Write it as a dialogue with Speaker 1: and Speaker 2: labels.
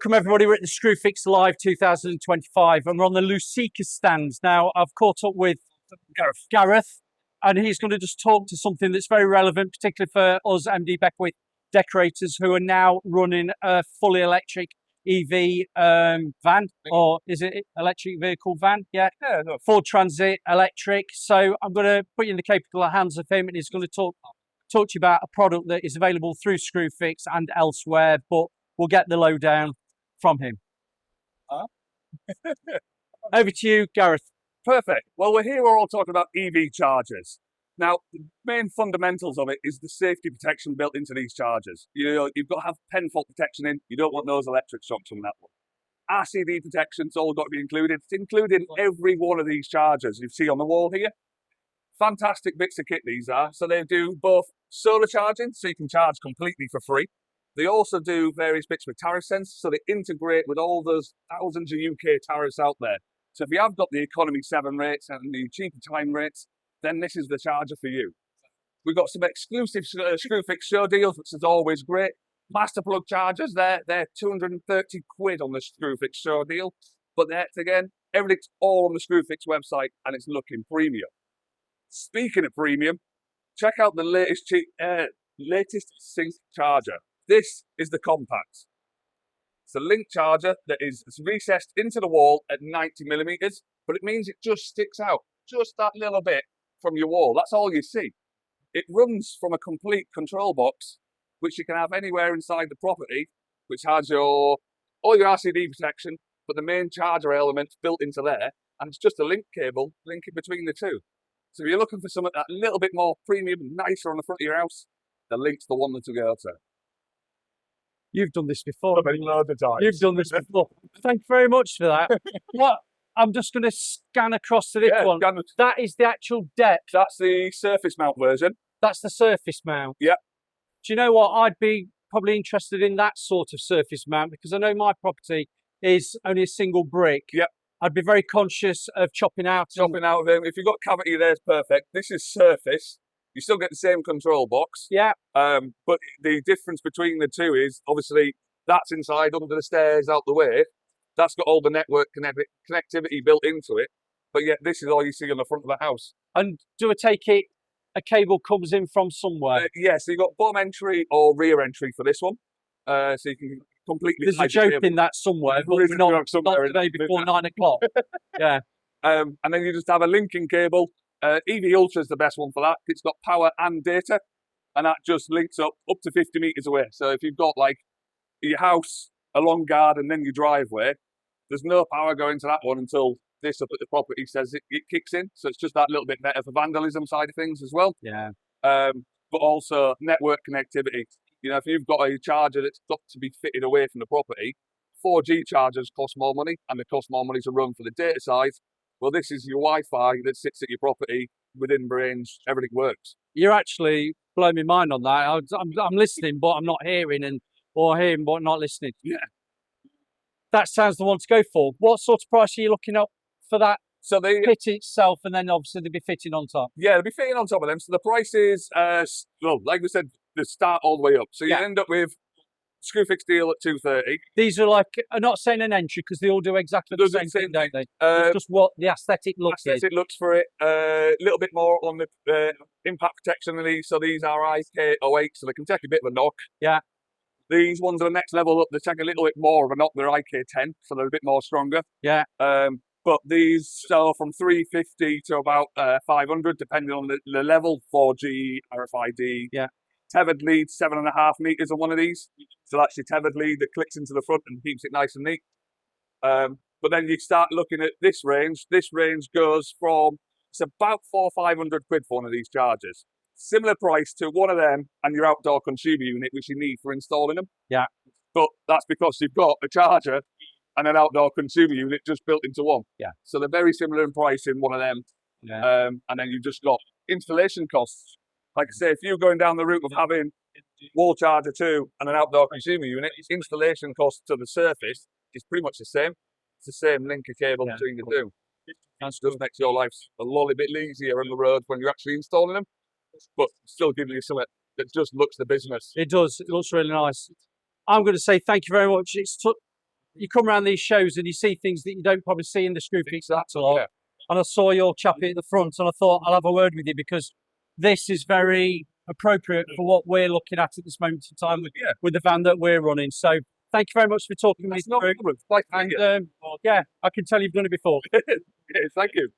Speaker 1: Welcome everybody, we're at the ScrewFix Live 2025 and we're on the LUCECO stand. Now I've caught up with Gareth and he's going to just talk to something that's very relevant, particularly for us MD Beckwith decorators who are now running a fully electric EV van, or is it electric vehicle van? Yeah, Ford Transit electric. So I'm going to put you in the capable hands of him and he's going to talk to you about a product that is available through ScrewFix and elsewhere, but we'll get the lowdown from him. Over to you, Gareth.
Speaker 2: Perfect. Well, we're all talking about EV chargers. Now, the main fundamentals of it is the safety protection built into these chargers. You've got to have pen fault protection in. You don't want those electric shocks on that one. RCD protection's all got to be included. It's included in every one of these chargers you see on the wall here. Fantastic bits of kit these are. So they do both solar charging, so you can charge completely for free. They also do various bits with tariff sense, so they integrate with all those thousands of UK tariffs out there. So if you have got the economy 7 rates and the cheaper time rates, then this is the charger for you. We've got some exclusive ScrewFix show deals, which is always great. Master plug chargers, they're 230 quid on the ScrewFix show deal. But that's, again, everything's all on the ScrewFix website and it's looking premium. Speaking of premium, check out the latest sync charger. This is the compact. It's a link charger that is recessed into the wall at 90 millimeters, but it means it just sticks out just that little bit from your wall. That's all you see. It runs from a complete control box, which you can have anywhere inside the property, which has all your RCD protection, but the main charger element's built into there, and it's just a link cable linking between the two. So if you're looking for something that a little bit more premium and nicer on the front of your house, the link's the one to go to.
Speaker 1: You've done this before.
Speaker 2: Loads of times.
Speaker 1: You've done this before. Thank you very much for that. What? I'm just going to scan across to this one. That is the actual depth.
Speaker 2: That's the surface mount version.
Speaker 1: That's the surface mount.
Speaker 2: Yeah.
Speaker 1: Do you know what? I'd be probably interested in that sort of surface mount because I know my property is only a single brick.
Speaker 2: Yeah.
Speaker 1: I'd be very conscious of chopping out.
Speaker 2: Chopping out of them. If you've got cavity there, it's perfect. This is surface. You still get the same control box.
Speaker 1: Yeah.
Speaker 2: But the difference between the two is, obviously, that's inside, under the stairs, out the way. That's got all the network connectivity built into it. But yet, this is all you see on the front of the house.
Speaker 1: And do I take it a cable comes in from somewhere?
Speaker 2: Yeah, so you've got bottom entry or rear entry for this one. So you can completely...
Speaker 1: There's a joke in that somewhere, but we're not today before 9 o'clock. Yeah.
Speaker 2: And then you just have a linking cable. EV Ultra is the best one for that. It's got power and data, and that just links up to 50 meters away. So if you've got like your house, a long garden, then your driveway, there's no power going to that one until this up at the property says it kicks in. So it's just that little bit better for vandalism side of things as well.
Speaker 1: Yeah.
Speaker 2: But also network connectivity. If you've got a charger that's got to be fitted away from the property, 4G chargers cost more money, and they cost more money to run for the data side. Well, this is your Wi-Fi that sits at your property within range. Everything works.
Speaker 1: You're actually blowing my mind on that. I'm listening, but I'm not hearing, or hearing, but not listening.
Speaker 2: Yeah.
Speaker 1: That sounds the one to go for. What sort of price are you looking up for that? So the fit itself, and then obviously they'll be fitting on top.
Speaker 2: Yeah, they'll be fitting on top of them. So the price is, well, like we said, they start all the way up. So you end up with ScrewFix deal at 230.
Speaker 1: These are like, I'm not saying an entry because they all do exactly the same thing, don't they? It's just what the aesthetic looks is.
Speaker 2: Aesthetic looks for it. A little bit more on the impact protection of these. So these are IK08, so they can take a bit of a knock.
Speaker 1: Yeah.
Speaker 2: These ones are the next level up. They take a little bit more of a knock. They're IK10, so they're a bit more stronger.
Speaker 1: Yeah.
Speaker 2: But these sell from 350 to about 500, depending on the level. 4G, RFID.
Speaker 1: Yeah.
Speaker 2: Tethered lead, 7.5 meters on one of these. So that's your tethered lead that clicks into the front and keeps it nice and neat. But then you start looking at this range. This range goes from, it's about 400 or 500 quid for one of these chargers. Similar price to one of them and your outdoor consumer unit, which you need for installing them.
Speaker 1: Yeah.
Speaker 2: But that's because you've got a charger and an outdoor consumer unit just built into one.
Speaker 1: Yeah.
Speaker 2: So they're very similar in price in one of them.
Speaker 1: Yeah.
Speaker 2: And then you've just got installation costs. Like I say, if you're going down the route of having wall charger 2 and an outdoor consumer unit, installation cost to the surface is pretty much the same. It's the same linker cable between the two. That just makes your life a little bit easier on the road when you're actually installing them, but still giving you something that just looks the business.
Speaker 1: It does. It looks really nice. I'm going to say thank you very much. It's took you come around these shows and you see things that you don't probably see in the ScrewFix catalog.
Speaker 2: Yeah.
Speaker 1: And I saw your chappy at the front, and I thought I'll have a word with you because this is very appropriate for what we're looking at this moment in time with the van that we're running. So thank you very much for talking to me
Speaker 2: That's no
Speaker 1: through.
Speaker 2: problem. Like, thank you.
Speaker 1: And, yeah, I can tell you've done it before.
Speaker 2: Thank you.